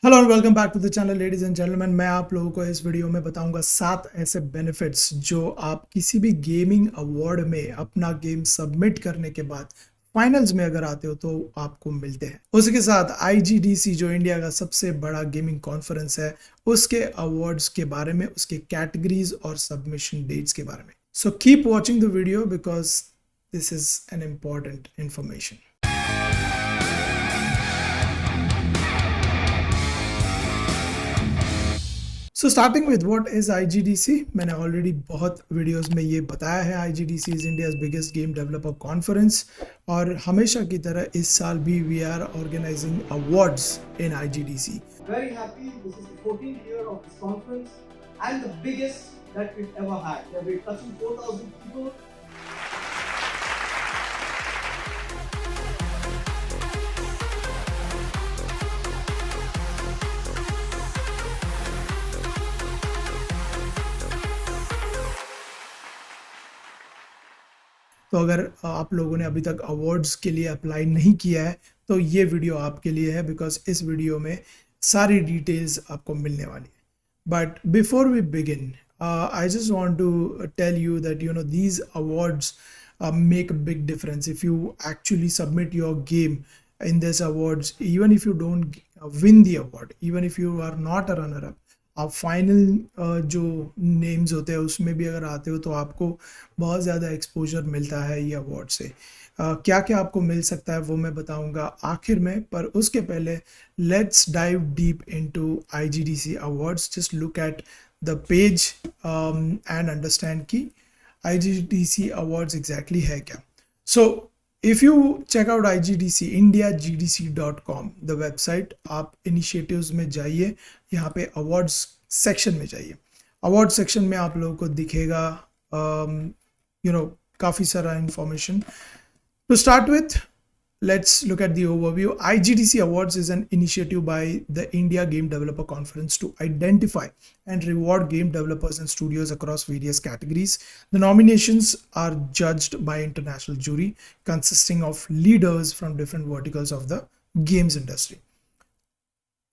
Hello और welcome back to the channel ladies and gentleman. मैं आप लोगों को इस वीडियो में बताऊंगा 7 ऐसे बेनिफिट्स जो आप किसी भी गेमिंग अवार्ड में अपना गेम सबमिट करने के बाद फाइनल्स में अगर आते हो तो आपको मिलते हैं। उसके साथ आईजीडीसी जो इंडिया का सबसे बड़ा गेमिंग कॉन्फ्रेंस है, उसके अवार्ड्स के बारे में, उसके कैटेगरीज और सबमिशन डेट्स के बारे में। So keep watching the video because this is an important information. So starting with what is IGDC. मैंने ऑलरेडी बहुत वीडियोस में ये बताया है। IGDC is India's biggest game developer conference और हमेशा की तरह इस साल भी we are organising awards in IGDC. Very happy. This is the 14th year of this conference and the biggest that we've ever had. We'll be touching 4,000 people. तो अगर आप लोगों ने अभी तक अवार्ड्स के लिए अप्लाई नहीं किया है तो ये वीडियो आपके लिए है, बिकॉज इस वीडियो में सारी डिटेल्स आपको मिलने वाली है। But before we begin, I just want to tell you that these awards make a big difference. If you actually submit your game in this awards, even if you don't win the award, even if you are not a runner up, आप final जो names होते हैं उसमें भी अगर आते हो तो आपको बहुत ज़्यादा एक्सपोजर मिलता है ये अवार्ड से। क्या क्या आपको मिल सकता है वो मैं बताऊंगा आखिर में, पर उसके पहले let's dive deep into IGDC awards. Just look at the page and understand कि IGDC awards exactly है क्या। So if you check out IGDC indiagdc.com the website, आप इनिशिएटिव्स में जाइए, यहाँ पे अवार्ड्स सेक्शन में जाइए। अवार्ड सेक्शन में आप लोगों को दिखेगा काफ़ी सारा information. To start with, let's look at the overview. IGDC Awards is an initiative by the India Game Developer Conference to identify and reward game developers and studios across various categories. The nominations are judged by international jury consisting of leaders from different verticals of the games industry.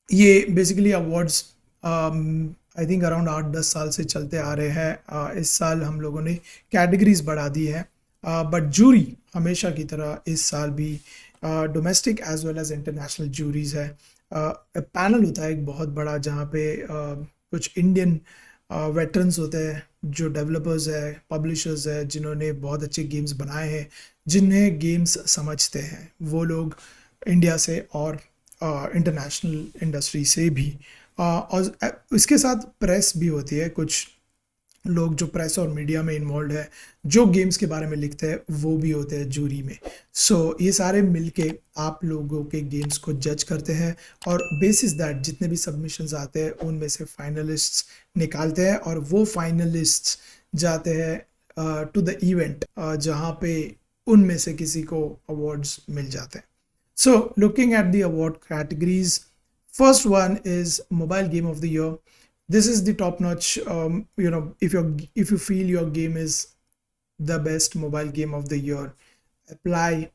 ये basically awards I think around 8-10 साल से चलते आ रहे हैं। इस साल हम लोगों ने कैटेगरीज बढ़ा दी है, बट जूरी हमेशा की तरह इस साल भी domestic as well as international juries है। पैनल होता है एक बहुत बड़ा जहाँ पे कुछ इंडियन वेटरन्स होते हैं जो डेवलपर्स है, पब्लिशर्स है, जिन्होंने बहुत अच्छे गेम्स बनाए हैं, जिन्हें गेम्स समझते हैं, वो लोग इंडिया से और इंटरनेशनल इंडस्ट्री से भी। और इसके साथ प्रेस भी होती है, कुछ लोग जो प्रेस और मीडिया में इन्वॉल्व है, जो गेम्स के बारे में लिखते हैं, वो भी होते हैं जूरी में। सो ये सारे मिलके आप लोगों के गेम्स को जज करते हैं और बेसिस दैट जितने भी सबमिशंस आते हैं उनमें से फाइनलिस्ट्स निकालते हैं और वो फाइनलिस्ट्स जाते हैं टू द इवेंट जहाँ पे उनमें से किसी को अवार्ड्स मिल जाते हैं। So looking at the award categories, first one is mobile game of the year. This is the top notch. If you feel your game is the best mobile game of the year, apply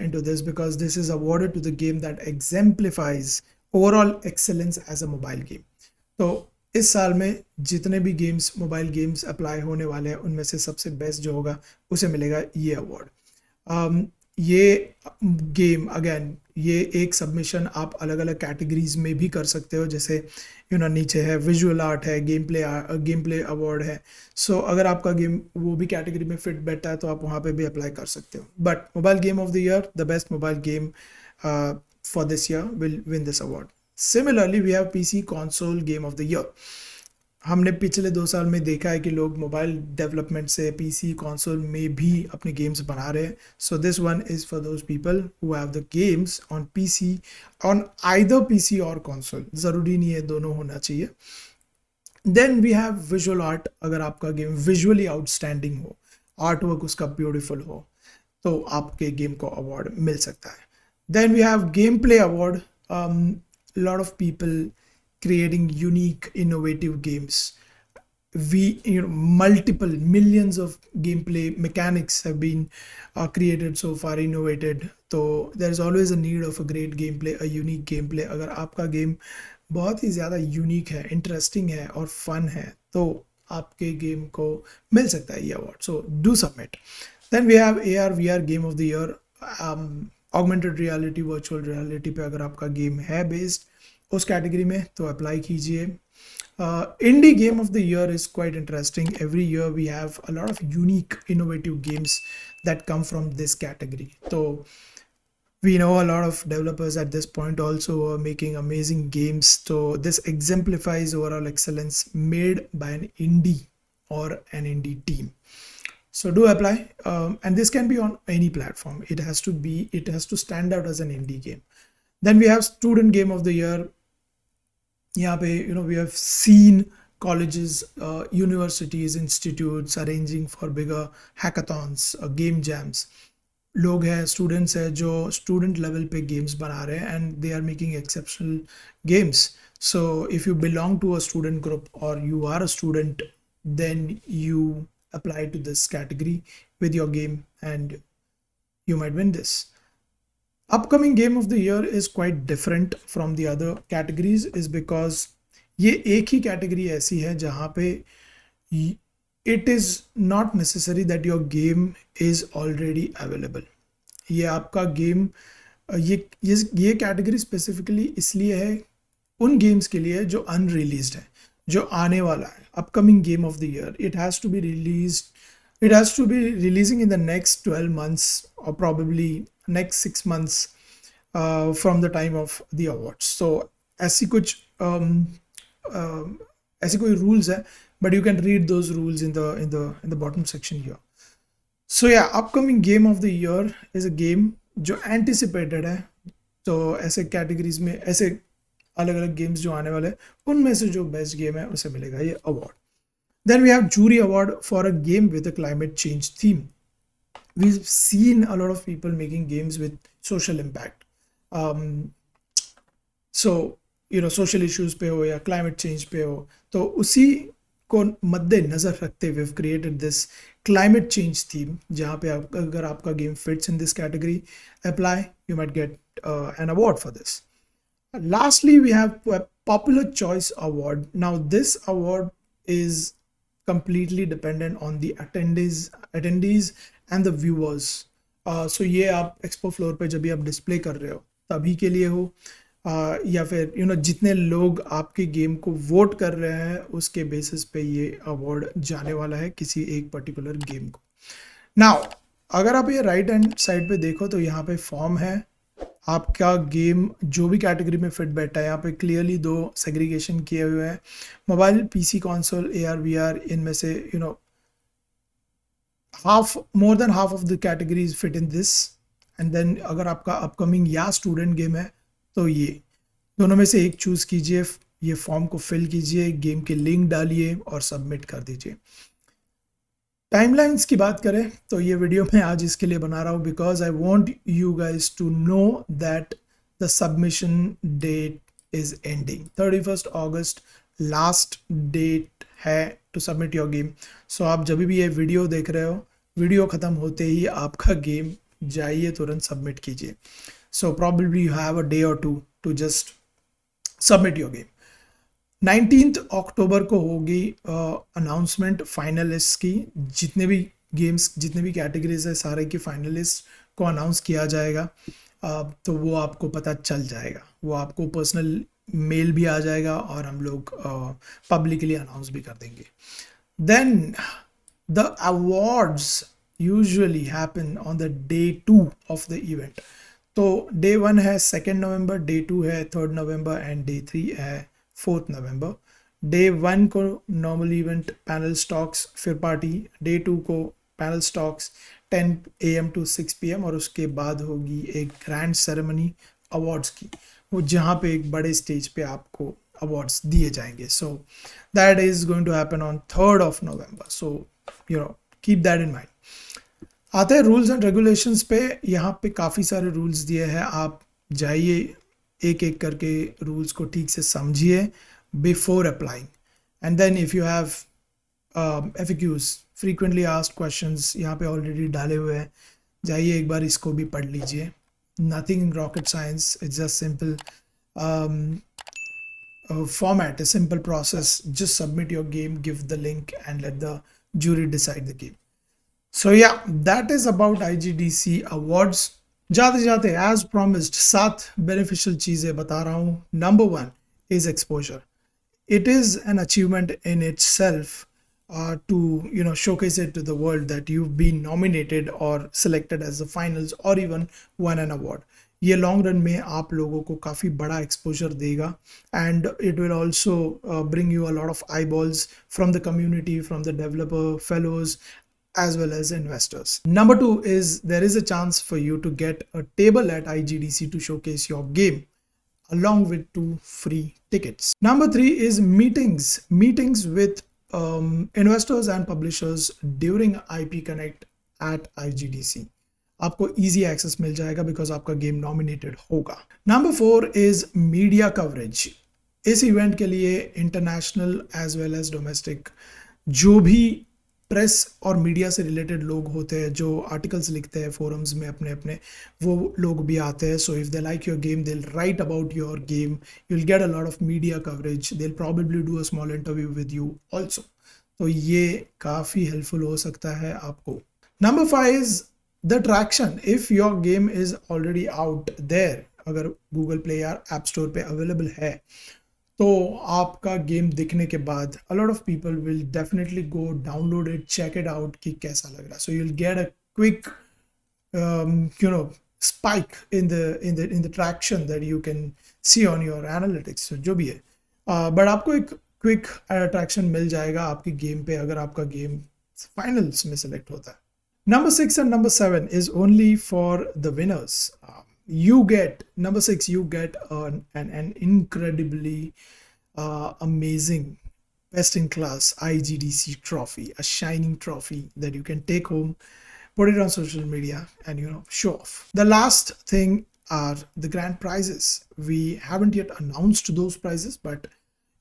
into this, because this is awarded to the game that exemplifies overall excellence as a mobile game. तो इस साल में जितने भी games, mobile games apply होने वाले हैं, उनमें से सबसे बेस्ट जो होगा उसे मिलेगा ये अवार्ड। ये गेम अगेन, ये एक सबमिशन आप अलग अलग कैटेगरीज में भी कर सकते हो, जैसे नीचे है विजुअल आर्ट है, गेम प्ले अवार्ड है। सो अगर आपका गेम वो भी कैटेगरी में फिट बैठता है तो आप वहाँ पे भी अप्लाई कर सकते हो। But mobile game of the year, the best mobile game for this year will win this award. Similarly we have PC console game of the year. हमने पिछले 2 साल में देखा है कि लोग मोबाइल डेवलपमेंट से PC कंसोल में भी अपने गेम्स बना रहे हैं। So this one is for those people who have the games on PC, on either PC और कंसोल, ज़रूरी नहीं है दोनों होना चाहिए। Then we have visual art. अगर आपका गेम विजुअली आउटस्टैंडिंग हो, आर्ट वर्क उसका ब्यूटीफुल हो, तो आपके गेम को अवार्ड मिल सकता है। Then we have game play award. Lot of people creating unique innovative games multiple millions of gameplay mechanics have been created so far, innovated. तो there is always a need of a great gameplay, a unique gameplay. अगर आपका game बहुत ही ज़्यादा unique है, interesting है और fun है, तो आपके गेम को मिल सकता है ये award. So do submit. Then we have AR VR game of the year. Augmented reality, virtual reality पे अगर आपका गेम है बेस्ड उस कैटेगरी में, तो अप्लाई कीजिए. Indie Game of the Year is quite interesting. Every year we have a lot of unique, innovative games that come from this category. So we know a lot of developers at this point also are making amazing games. So this exemplifies overall excellence made by an indie or an indie team. So do apply, and this can be on any platform. It has to stand out as an indie game. Then we have Student Game of the Year. यहाँ पे we have seen colleges, universities, institutes arranging for bigger hackathons, game jams. लोग हैं, students हैं जो student level पे games बना रहे हैं and they are making exceptional games. So if you belong to a student group or you are a student, then you apply to this category with your game and you might win this. Upcoming game of the year is quite different from the other categories is because ये एक ही category ऐसी है जहाँ पे it is not necessary that your game is already available. ये आपका game ये category specifically इसलिए है, उन गेम्स के लिए जो अनरिलीज्ड है, जो आने वाला है. Upcoming game of the year, it has to be releasing in the next 12 months or probably next 6 months from the time of the awards. So ऐसी कोई rules है, but you can read those rules in the bottom section here. So yeah, upcoming game of the year is a game जो anticipated है. तो ऐसे categories में ऐसे अलग अलग गेम्स जो आने वाले, उनमें से जो बेस्ट गेम है उसे मिलेगा ये award. Then we have jury award for a game with a climate change theme. We've seen a lot of people making games with social impact. So social issues पे हो या climate change पे हो, तो उसी को मद्देनजर रखते हुए we've created this climate change theme, जहाँ पे अगर आपका game fits in this category, apply, you might get an award for this. Lastly, we have a popular choice award. Now this award is completely dependent on the attendees and the viewers. So ये आप expo floor पे जब भी आप display कर रहे हो तभी के लिए हो, या फिर जितने लोग आपके गेम को वोट कर रहे हैं उसके बेसिस पे ये अवार्ड जाने वाला है किसी एक पर्टिकुलर गेम को. नाउ अगर आप ये राइट हैंड साइड पे देखो तो यहाँ पे फॉर्म है, आपका गेम जो भी कैटेगरी में फिट बैठा है. यहाँ पे क्लियरली दो सेग्रीगेशन किए हुए हैं, mobile, PC, console, AR VR. इनमें से more than half of the categories fit in this. And then अगर आपका अपकमिंग या स्टूडेंट गेम है तो ये दोनों में से एक चूज कीजिए, ये फॉर्म को फिल कीजिए, गेम के लिंक डालिए और सबमिट कर दीजिए. टाइमलाइंस की बात करें तो ये वीडियो मैं आज इसके लिए बना रहा हूँ because I want you guys to know that the submission date is ending. 31 अगस्त लास्ट डेट है to submit your game. So आप जब भी ये वीडियो देख रहे हो, वीडियो ख़त्म होते ही आपका गेम जाइए तुरंत सबमिट कीजिए. So probably you have a day और two to just submit your game. 19 अक्टूबर को होगी अनाउंसमेंट फाइनलिस्ट की. जितने भी गेम्स, जितने भी कैटेगरीज है, सारे के फाइनलिस्ट को अनाउंस किया जाएगा. तो वो आपको पता चल जाएगा, वो आपको पर्सनल मेल भी आ जाएगा और हम लोग पब्लिकली अनाउंस भी कर देंगे. Then the awards usually happen on the day 2 of the event. तो डे 1 है 2 नवंबर, डे 2 है 3 नवंबर एंड डे 3 है 4 नवंबर. डे 1 को नॉर्मल इवेंट, पैनल स्टॉक्स, फिर पार्टी. डे 2 को panel stocks 10 AM to 6 PM और उसके बाद होगी एक ग्रैंड सेरेमनी अवार्ड्स की, वो जहाँ पे एक बड़े स्टेज पे आपको अवार्ड्स दिए जाएंगे. So that is going to happen on 3rd of November. So keep that in mind. आते हैं रूल्स एंड रेगुलेशंस पे. यहाँ पे काफ़ी सारे रूल्स दिए हैं, आप जाइए एक एक करके रूल्स को ठीक से समझिए before applying. And then if you have FAQs, frequently asked questions यहाँ पे ऑलरेडी डाले हुए हैं, जाइए एक बार इसको भी पढ़ लीजिए. Nothing rocket science, it's just simple format, a simple process. Just submit your game, give the link, and let the jury decide the game. So yeah, that is about IGDC Awards. जाते जाते as promised 7 beneficial चीजें बता रहा हूँ. Number 1 is exposure. It is an achievement in itself to showcase it to the world that you've been nominated or selected as the finals or even won an award. ये long run में आप लोगों को काफ़ी बड़ा exposure देगा and it will also bring you a lot of I balls from the community, from the developer fellows as well as investors. Number 2 is there is a chance for you to get a table at IGDC to showcase your game along with 2 free tickets. Number 3 is meetings with investors and publishers during IP Connect at IGDC. आपको easy access मिल जाएगा because आपका game nominated होगा. Number 4 is media coverage. इस event के लिए international as well as domestic जो भी press और मीडिया से रिलेटेड लोग होते हैं, जो आर्टिकल्स लिखते हैं फोरम्स में अपने अपने, वो लोग भी आते हैं. So if they like your game, they will write about your game, you will get a lot of media coverage, they will probably do a small interview with you also. तो ये काफ़ी हेल्पफुल हो सकता है आपको. Number 5 is the traction. If your game is already out there, अगर Google Play या app store पे अवेलेबल है, तो आपका गेम दिखने के बाद a lot of people will definitely go download it, check it out कि कैसा लग रहा है. So you'll get a quick spike in the traction that you can see on your analytics, so जो भी है. but आपको एक क्विक ट्रैक्शन मिल जाएगा आपकी गेम पे अगर आपका गेम फाइनल्स में सेलेक्ट होता है. Number 6 and number 7 is only for the winners. Number 6, you get an incredibly amazing, best in class IGDC trophy, a shining trophy that you can take home, put it on social media and show off. The last thing are the grand prizes. We haven't yet announced those prizes, but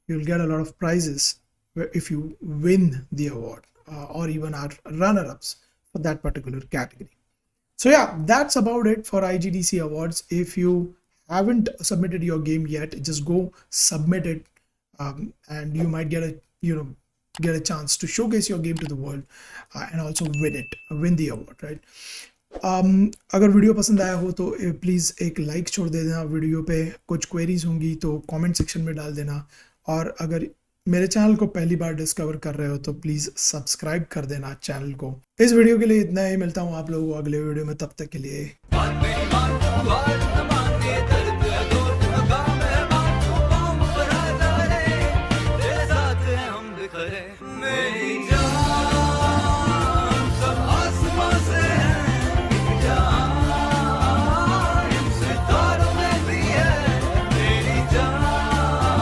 you'll get a lot of prizes if you win the award or even are runner-ups for that particular category. So yeah, that's about it for IGDC Awards. If you haven't submitted your game yet, just go submit it, and you might get a chance to showcase your game to the world and also win the award, right? अगर video पसंद आया हो तो please एक like छोड़ दे देना. Video पे कुछ क्वेरीज होंगी तो कमेंट सेक्शन में डाल देना. और अगर मेरे चैनल को पहली बार डिस्कवर कर रहे हो तो प्लीज़ सब्सक्राइब कर देना चैनल को. इस वीडियो के लिए इतना ही. मिलता हूँ आप लोगों को अगले वीडियो में. तब तक के लिए